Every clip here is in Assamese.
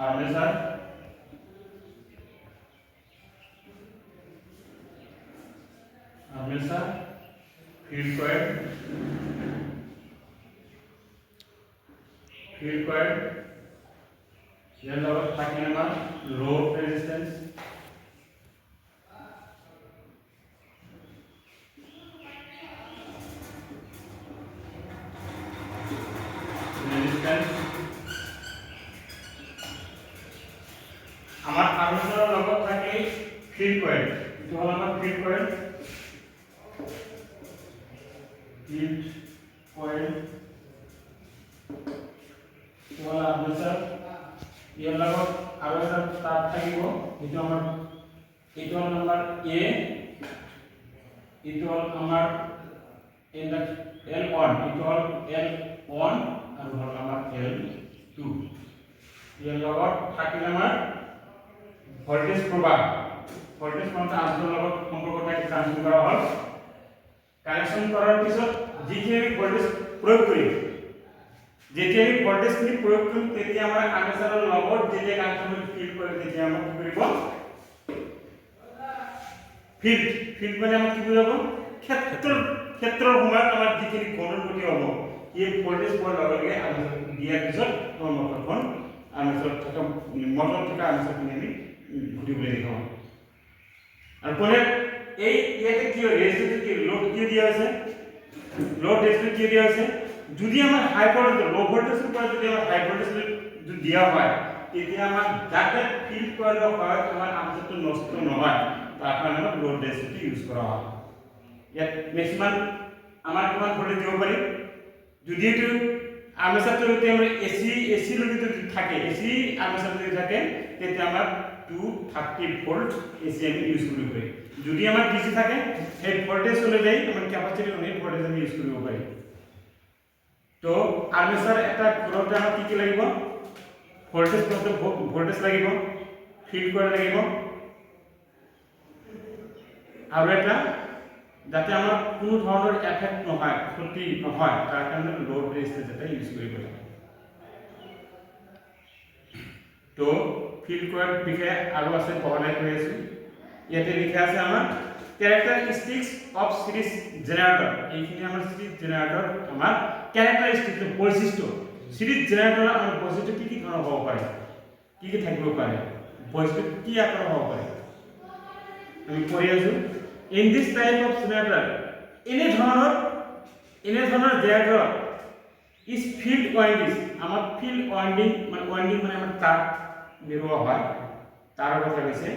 আৰ্মেচাৰ ফিল্ড কয়েল ইয়াৰ লগত থাকে আমাৰ লোড ৰেজিস্ট্যান্স আমাৰ আৰ্মেচাৰৰ লগত থাকে ফিল্ড কয়েল এইটো হল আমাৰ ফিল্ড কয়েল তোমাৰ আৰ্মেচাৰ ইয়াৰ লগত আৰু এটা তাৰ থাকিব এইটো আমাৰ এইটো হল নাম্বাৰ এ এইটো হল আমাৰ L1 এইটো হল L1 আৰু হল আমাৰ L2 ইয়াৰ লগত থাকিলে আমাৰ ভোল্টেজ প্ৰবাহ আৰ্মেচাৰৰ লগত সম্পৰ্ক থাকে ট্ৰান্সমিট কৰা হল কানেকশন কৰাৰ পিছত যিখিনি ভোল্টেজ প্ৰয়োগ কৰি যেতিয়া আমি ভোল্টেজখিনি প্ৰয়োগ কৰিম তেতিয়া আমাৰ আৰ্মেচাৰৰ লগত যেতিয়া কানেকশন ফিল কৰে তেতিয়া আমাক কি কৰিব ফিল্ড মানে আমাক কি বুজাব ক্ষেত্ৰৰ সময়ত আমাৰ যিখিনি ঘূৰ্ণন গতি হ'ব এই ভোল্টেজ পোৱাৰ লগে লগে আৰ্মেচাৰ দিয়াৰ পিছত আমাৰ মটৰখন আৰ্মেচাৰত থকা মটৰত থকা আৰ্মেচাৰখিনি আমি ঘূৰিবলৈ দেখাম আৰু কোনে এই ইয়াতে কি রেজিস্ট্যান্স কি লোড কি দিয়া আছে লোড রেজিস্ট্যান্স কি দিয়া আছে যদি আমার হাই ভোল্টেজ লো ভোল্টেজের উপর যদি আমার হাই ভোল্টেজ যদি দিয়া হয় তেতিয়া আমার যাতে ফিল করা হয় আমার আর্মেচারটো নষ্ট নহয় তার কারণে আমরা লোড রেজিস্ট্যান্স ইউজ করা হয় ইয়াত ম্যাক্সিমাম আমার কিমান ভোল্টেজ দিব পারি যদি এটো আর্মেচারটো যদি আমরা এসি যদি থাকে এসি আর্মেচার যদি থাকে তেতিয়া আমার 230 ভোল্ট এসি আমি ইউজ কৰিব পাৰি যদি আমাৰ ডিসি থাকে এই ভোল্টেজ অনুযায়ী আমাৰ ক্যাপাসিটি অনুযায়ী ভোল্টেজ আমি ইউজ কৰিব পাৰি তো আৰ্মেচাৰ এটা ঘূৰোতে আমাক কি লাগিব ভোল্টেজ লাগিব ফিল্ড কয়েল লাগিব আৰু এটা যাতে আমাৰ কোনো ধৰণৰ এফেক্ট নহয় ক্ষতি নহয় তাৰ কাৰণে লোড ৰেজিস্ট্যান্স এটা ইউজ কৰিব লাগে তো ফিল্ড কয়েল বিষয়ে আৰু আছে বহলাই কৈ আছো ইয়াতে লিখা আছে আমাৰ ক্যাৰেক্টাৰিস্টিক্স অফ সিৰিজ জেনাৰেটৰ এইখিনি আমাৰ সিৰিজ জেনাৰেটৰ আমাৰ ক্যাৰেক্টাৰিস্টিক্স বৈশিষ্ট্য সিৰিজ জেনাৰেটৰ আমাৰ বৈশিষ্ট্য কি ধৰণৰ হ'ব পাৰে কি থাকিব পাৰে বৈশিষ্ট্য কি আকাৰ হ'ব পাৰে আমি পঢ়ি আছো in this type of generator এনে ধৰণৰ জেনাৰেটৰ ইজ ফিল্ড ওয়াইন্ডিং আমাৰ ফিল্ড ওয়াইন্ডিং মানে আমাৰ তাৰ ব্যৱহাৰ হয় তাৰ কথা কৈছে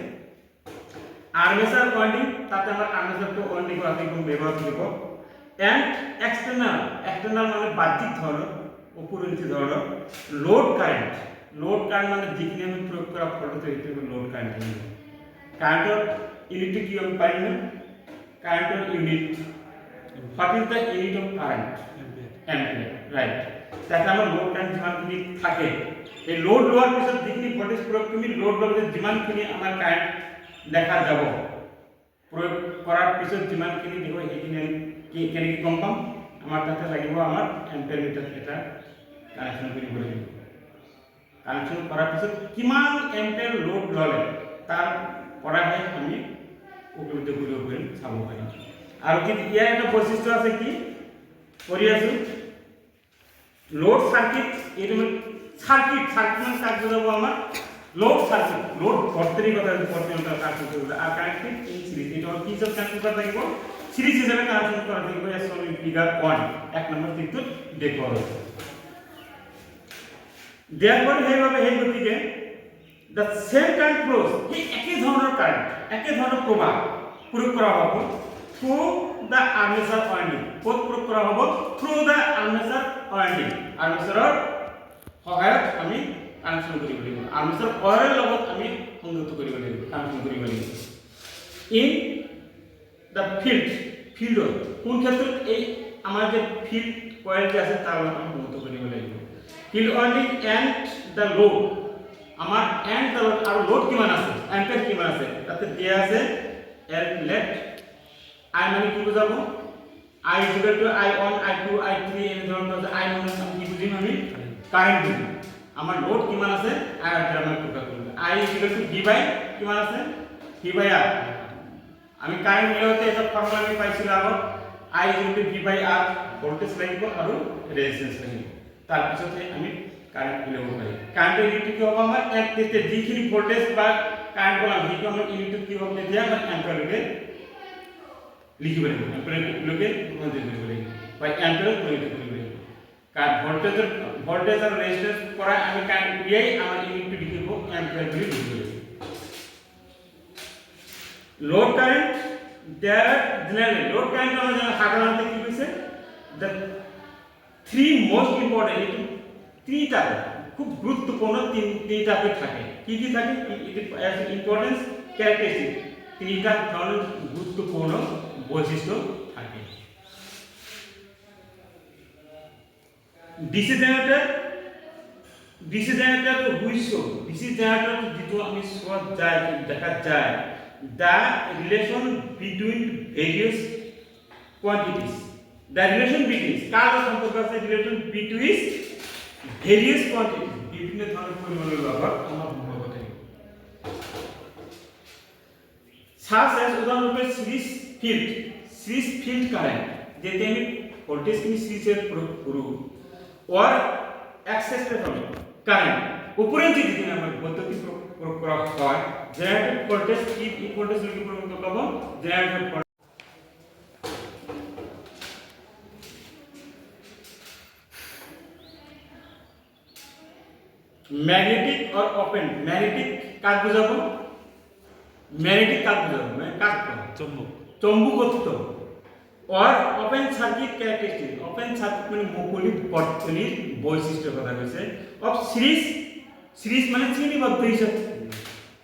আৰ্মেচাৰ ওয়াইন্ডিং তাতে আমাৰ আৰ্মেচাৰটো ওয়াইন্ডিং কৰা একদম ব্যৱহাৰ কৰিব এন্ড এক্সটাৰ্নাল মানে বাহ্যিক ধৰণৰ উপৰিঞ্চি ধৰণৰ লোড কাৰেন্ট মানে যিখিনি আমি প্ৰয়োগ কৰা ভোল্টেজ এইটো লোড কাৰেন্ট কাৰেন্টৰ ইউনিট কি আমি পাই না কাৰেন্টৰ unit what is the unit of current ampere right তাতে আমাৰ লোড কাৰেন্ট যিমানখিনি থাকে এই লোড লোৱাৰ পিছত যিখিনি ভোল্টেজ প্ৰয়োগ তুমি লোড লোৱাৰ পিছত যিমানখিনি আমাৰ কাৰেন্ট দেখা যাব প্ৰয়োগ কৰাৰ পিছত যিমানখিনি দিব সেইখিনি কি কেনেকৈ গম পাম আমাৰ তাতে লাগিব আমাৰ এম্পিয়াৰ মিটাৰ এটা কানেকশন কৰিব লাগিব কানেকশন কৰাৰ পিছত কিমান এম্পিয়াৰ লোড ললে তাৰ পৰাহে আমি উপলব্ধি কৰিব পাৰিম চাব পাৰিম আৰু কি ইয়াৰ এটা বৈশিষ্ট্য আছে কি কৰি আছো লোড সাৰ্কিট এইটো সাৰ্কিট মানে কাজ যাব আমাৰ লোড সার্কিট লোড ভর্তির কথা ভর্তির কাজ করতে আর কানেক্টেড ইন সিরিজ এটা কি সব কানেক্ট করা থাকবে সিরিজ হিসেবে কানেকশন করা থাকবে এস অন ফিগার 1 এক নম্বর চিত্র দেখো দেয়ারপর এই গতিকে দ্য সেম কারেন্ট ফ্লোস এই একই ধরনের কারেন্ট একই ধরনের প্রবাহ প্রয়োগ করা হবে থ্রু দ্য আর্মেচার ওয়াইন্ডিং প্রয়োগ করা হবে থ্রু দ্য আর্মেচার ওয়াইন্ডিং আৰ্মেচাৰৰ সহায়ত আমি কানেকশন কৰিব লাগিব আৰ্মেচাৰ কয়েলৰ লগত আমি সংযুক্ত কৰিব লাগিব কানেকশন কৰিব লাগিব ইন দ্য ফিল্ড কোন ক্ষেত্ৰত এই আমাৰ যে ফিল্ড কয়েল যে আছে তাৰ লগত আমি সংযুক্ত কৰিব লাগিব field winding and the load আমাৰ এন্ড দ্য লোড আৰু লোড কিমান আছে এম্পিয়াৰ কিমান আছে তাতে দিয়া আছে এল লেট আই মানে কি বুজাব I equal to I1 I2 I3 এনে ধৰণৰ I মানে কি বুজিম আমি কাৰেন্ট বুজিম আমাৰ লোড কিমান আছে I দ্বাৰা মই প্ৰকাশ কৰিম I v by কিমান আছে v by r আমি কাৰেন্ট মিলাওতে এটা ফৰ্মুলা আমি পাইছিলো আগত I v by r voltage লাগিব আৰু ৰেজিস্ট্যান্স লাগিব তাৰ পিছতে আমি কারেন্ট মিলাব পারি কারেন্টের ইউনিট কি হবে আমার এক থেকে যিখিনি ভোল্টেজ বা কারেন্ট বললাম সেইটো আমার ইউনিট কি হবে দিয়া আমরা অ্যাম্পিয়ারকে লিখি পারি অ্যাম্পিয়ারকে মধ্যে লিখি পারি বা অ্যাম্পিয়ার প্রয়োগ করি পারি কারণ ভোল্টেজ আর রেজিস্ট্যান্স করা আমি কারেন্ট দিয়েই আমার ইউনিট লিখিব অ্যাম্পিয়ার করে লিখি পারি লোড কারেন্ট দেয়ার জেনারেলি লোড কারেন্ট আমরা জানা সাধারণত কি হইছে দ্য থ্রি মোস্ট ইম্পর্টেন্ট তিনটা খুব গুরুত্বপূর্ণ তিনটা থাকে কি কি থাকে ইম্পর্টেন্স ক্যারেক্টারিস্টিক তিনটা ধরনের গুরুত্বপূর্ণ বৈশিষ্ট্য থাকে ডিসি জেনারেটর ডিসি জেনারেটর যেটো আমি সব যায় দেখা যায় the relation between various quantities the relation between কার সম্পর্ক আছে relation between various quantities বিভিন্ন ধরনের পরিমাণের ব্যবহার আমরা মনে করতে পারি such as উদাহরণরূপে সিরিজ ফিল্ড কারেন্ট যেতে আমি ভোল্টেজ কি সিরিজের প্রয়োগ করব or অ্যাক্সেসের কারেন্ট উপরে যে দিকে আমরা পদ্ধতি প্রয়োগ করা হয় জেনারেটর ভোল্টেজ কি ভোল্টেজ লিখে প্রয়োগ করব জেনারেটর मैग्नेटिक और ओपन मैग्नेटिक কাজ বুঝাবো ম্যাগনেটিক কাজ বুঝাবো মানে কাজ চৌম্বকত্ব और open circuit characteristic open circuit মানে মুকুলি বর্তনীর বৈশিষ্ট্য কথা কইছে অফ সিরিজ মানে শ্রেণীবদ্ধ হিসাব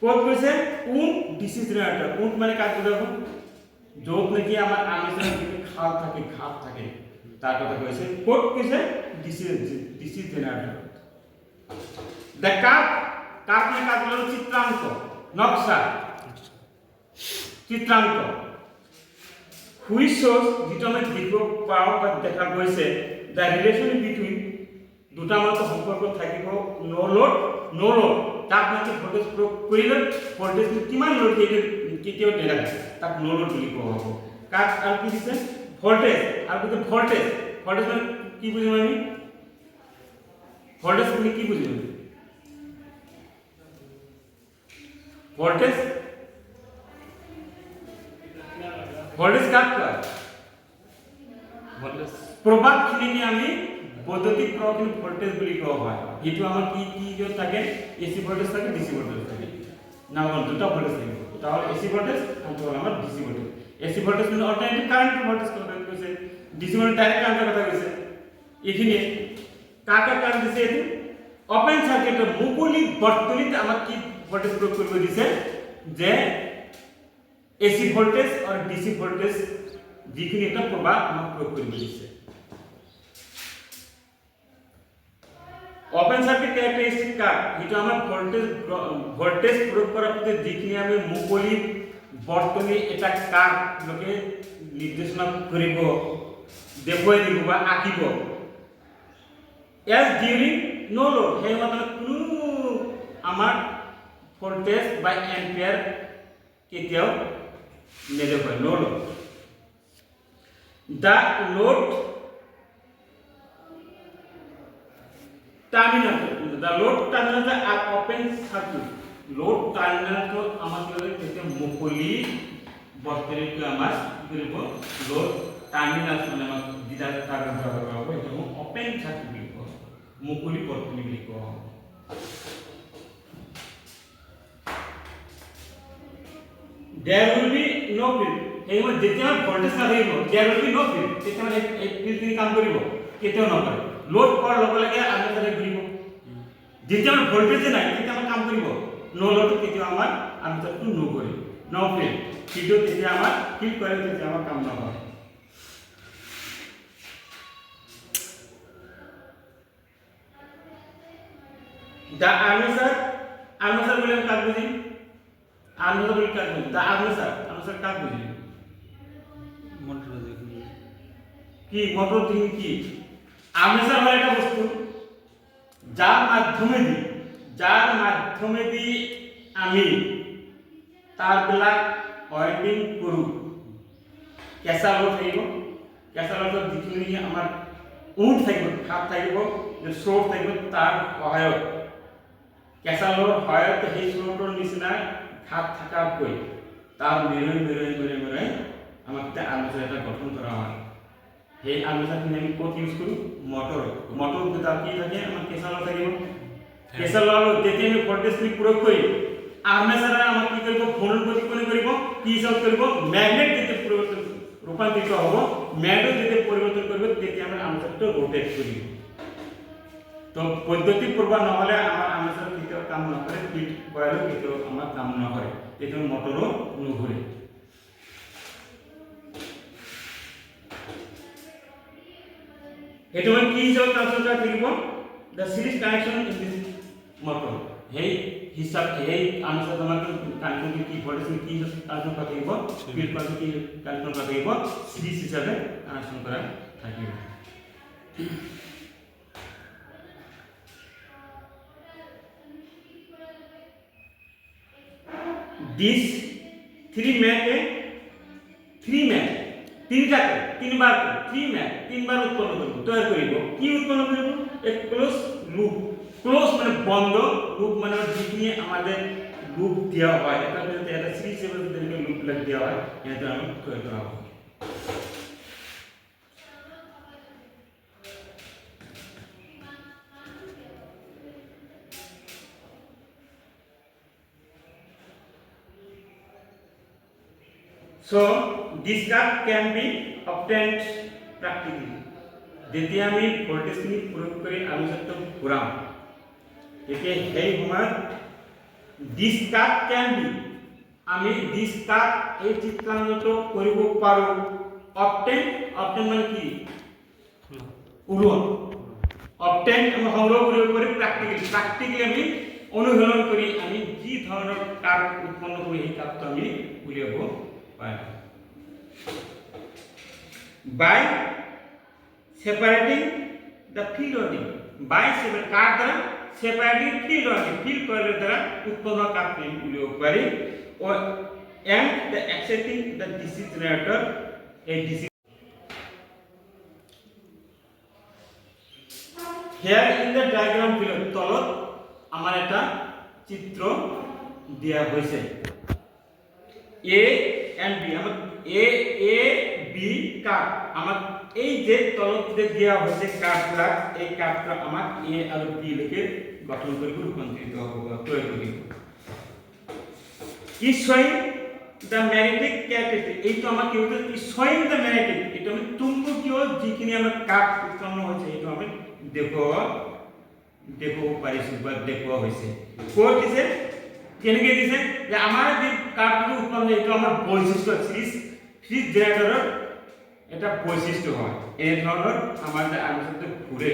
কোড কইছে কোন ডিসি জেনারেটর কোন মানে কাজ বুঝাবো যোগ নাকি আমার আর্মেচারের দিকে খাল থাকে তার কথা কইছে কোড কইছে ডিসি জেনারেটর The curve में কাজ হলো চিত্রাঙ্ক নকশা চিত্রাঙ্ক which shows যেটা আমরা দেখব পাও বা দেখা গৈছে the relation between দুটা মত সম্পর্ক থাকিব নো লোড তাক মানে ভোল্টেজ প্রয়োগ কৰিলে ভোল্টেজ কিমান লোড দিয়ে কেতিয়াও দেখা তাক নো লোড বুলি কোৱা হ'ব কাক আৰু কি দিছে ভোল্টেজ আৰু কি ভোল্টেজ মানে কি বুজিম আমি ভোল্টেজ মানে কি বুজিম ভোল্টেজ কাক কয় ভোল্টেজ প্রভাব খিনি আমি বৈদ্যুতিক প্রবাহ ভোল্টেজ বুলি কোৱা হয় এটো আমাৰ কি থাকে এসি ভোল্টেজ থাকে ডিসি ভোল্টেজ থাকে না দুটা ভোল্টেজ থাকে এটা হল এসি ভোল্টেজ আর তো আমার ডিসি ভোল্টেজ এসি ভোল্টেজ মানে অল্টারনেটিভ কারেন্ট ভোল্টেজ কথা কইছে ডিসি মানে ডাইরেক্ট কারেন্ট কথা কইছে এখানে কাকা কারেন্ট দিছে এটো ওপেন সার্কিটের মুকুলি বর্তনীতে আমার কি ভোল্টেজ প্রয়োগ করবে দিছে যে এসি ভোল্টেজ আর ডিসি ভোল্টেজ যিখিনি একটা প্রবাহ আমরা প্রয়োগ করবে দিছে ওপেন সার্কিট ক্যারেক্টারিস্টিক কার এটা আমার ভোল্টেজ প্রয়োগ করার পরে যিখিনি আমি মুকুলি বর্তনী এটা কার লোকে নির্দেশনা করিব দেখুৱাই দিব বা আঁকিব as during no load হে মানে কোনো আমার ভোল্টেজ বা এম্পিয়ার কেতিয়াও নেলে হয় নো load the load terminals are open circuit load terminal তো আমাদের থেকে মুকুলি বর্তনীকে আমার কি করব লোড টার্মিনালস মানে আমার যেটা তার ব্যবহার করা হবে এটা ওপেন সার্কিট বলি মুকুলি বর্তনী বলি কোৱা হয় there will be no field এই মানে যেতিয়া ভোল্টেজ না থাকিব there will be no field তেতিয়া মানে এই ফিল্ড কাম কৰিব কেতিয়াও নকৰে লোড কৰাৰ লগে লগে আমি তাতে ঘূৰিব যেতিয়া ভোল্টেজ নাই তেতিয়া আমি কাম কৰিব নো লোড কেতিয়াও আমাৰ আমি তাতে নকৰি নো ফিল্ড কিন্তু তেতিয়া আমাৰ ফিল্ড কৰে তেতিয়া আমাৰ কাম নকৰে the armature বলে কাজ বুঝি armature বলে কাজ বুঝি the armature কাজ বুঝি মোটর কি মোটর তুমি কি armature হলো একটা বস্তু যাৰ মাধ্যমেদি আমি তাৰবিলাক ওয়েল্ডিং কৰোঁ কেঁচা লোহ থাকিব কেঁচা লোহত যিখিনি আমাৰ উঠ থাকিব খাপ থাকিব স্ৰোত থাকিব তাৰ সহায়ত কেঁচা লোহৰ সহায়ত সেই স্ৰোতৰ নিচিনা খাপ থকাকৈ তাৰ মেৰুৱাই আমাক এটা আৰ্মেচাৰ এটা গঠন কৰা হয় সেই আৰ্মেচাৰখিনি আমি ক'ত ইউজ কৰোঁ মটৰত দুটা কি থাকে আমাৰ কেঁচা লোহ থাকিব কেঁচা লোহ যেতিয়া আমি ভল্টেজখিনি প্ৰয়োগ কৰিম আৰ্মেচাৰে আমাক কি কৰিব ঘূৰ্ণন প্ৰতিক্ৰিয়া কৰিব কি হিচাপ কৰিব ম্যাগনেট যেতিয়া পৰিৱৰ্তন ৰূপান্তৰিত হ'ব ম্যাগনেট যেতিয়া পৰিৱৰ্তন কৰিব তেতিয়া আমাৰ আৰ্মেচাৰটো ৰোটেট কৰিব তো পদ্ধতি পূৰ্ব নহ'লে আমাৰ আৰ্মেচাৰ কেতিয়াও কাম নকৰে ফিল্ড কয়েলও কেতিয়াও আমাৰ কাম নকৰে তেতিয়া মটৰো নুঘূৰে সেইটো মানে কি হিচাপত ট্ৰান্সফাৰ থাকিব the series connection in this motor এই হিসাব এই আনসার তোমাকে কানেকশন কি ভোল্টেজ কি কানেকশন করা থাকিব ফিল্ড কয়েল কি কানেকশন করা থাকিব সিরিজ হিসাবে কানেকশন করা থাকিব দিস থ্রি ম্যান তিনবার উৎপন্ন করব তৈরি করিব কি উৎপন্ন করব এক ক্লোজ মানে বন্ধ লুপ মানে যিখিনি আমাদের লুপ দেওয়া হয় এটা যদি এটা সিরিজ হিসেবে যদি লুপ দেওয়া হয় এটা আমি তৈরি করা হবে So this curve can be obtained practically. যেতিয়া আমি ভোল্টেজখিনি প্ৰয়োগ কৰি আলোচনাটো ঘূৰাম তেতিয়া সেই সময়ত this curve can be আমি this curve এই চিত্ৰাঙ্কনটো কৰিব পাৰোঁ obtain মানে কি উৰুৱা obtain আমি সংগ্ৰহ কৰিব পাৰি প্ৰ্যাকটিক্যালি আমি অনুশীলন কৰি আমি যি ধৰণৰ কাৰ্ভ উৎপন্ন কৰি এই কাৰ্ভটো আমি উলিয়াব by separating the field winding separating field coil দ্বারা উৎপন্ন কার্ভটি উলিয়াব পারি and the accepting the DC generator a DC here in the diagram below তলত আমার এটা চিত্র দেয়া হয়েছে A and B আমার A B কার্ভ আমার এই যে তলতে দেয়া হয়েছে কার্ভটা এই কার্ভটা আমার A আর B লেখে গঠন করে রূপান্তরিত হবে তৈরি করিব is showing the magnetic characteristic এই তো আমার কি হচ্ছে is showing the magnetic এটা আমি চুম্বকীয় যিখিনি আমার কার্ভ উৎপন্ন হয়েছে এটা আমি দেখো পারিছি বা দেখো হয়েছে কোড দিছে কেনেকে দিছে যে আমার যে কার্ভটো উৎপন্ন এটা আমার বৈশিষ্ট্য সিরিজ জেনাৰেটৰৰ এটা বৈশিষ্ট্য হয় এই ধৰণৰ আমাৰ যে আলোচনাটো ঘূৰে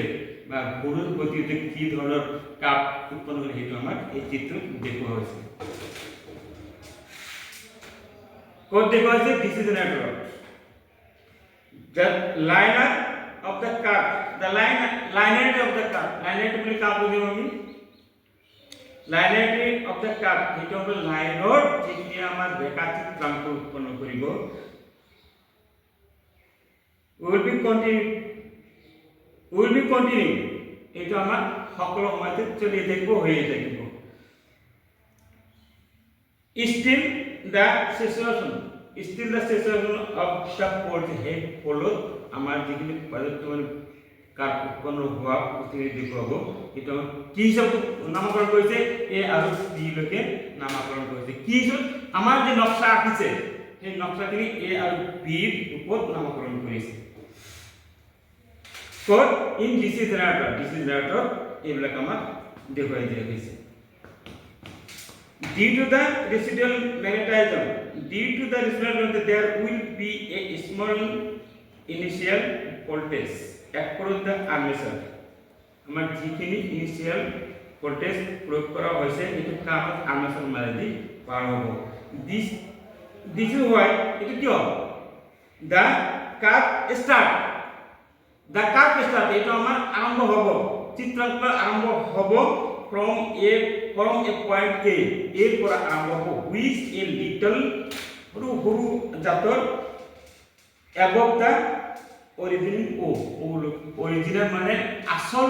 বা ঘূৰৰ গতিতে কি ধৰণৰ কাৰ্ভ উৎপন্ন হয় সেইটো আমাৰ এই চিত্ৰত দেখুওৱা হৈছে ক'ত দেখুওৱা হৈছে DC generator the liner of the curve the linearity of the curve linearity বুলি কাক বুজিম আমি linearity of the curve এটা হল লাইনৰ যিখিনি আমাৰ ৰেখাচিত্ৰাঙ্ক উৎপন্ন কৰিব will be continue এটা আমাৰ সকলো সময়তে চলি থাকিব হয়ে থাকিব still the situation of the pole head pole আমাৰ যিখিনি পদাৰ্থ কাৰ্ভ উৎপন্ন হোৱা স্থিতি দেখুৱাব এটা কি হিচাপে নামকৰণ কৰিছে এ আৰু বি লৈকে নামকৰণ কৰিছে কি হিচাপে আমাৰ যে নকশা আঁকিছে সেই নকশাখিনি এ আৰু বি ৰ ওপৰত নামকৰণ কৰিছে কোড ইন ডিসি জেনাৰেটৰ এইবিলাক আমাক দেখুৱাই দিয়া হৈছে due to the residual magnetism there will be a small initial voltage across the armature আমাৰ যিখিনি ইনিশিয়াল ভোল্টেজ প্ৰয়োগ কৰা হৈছে এটো কামত আৰ্মেচাৰ মাঝেদি পাৰ হ'ব this is why এটো কিয় the curve start এটো আমাৰ আৰম্ভ হ'ব চিত্ৰাঙ্কন আৰম্ভ হ'ব from a point A এৰ পৰা আৰম্ভ হ'ব which a little সৰু জাতৰ above the original O original মানে আসল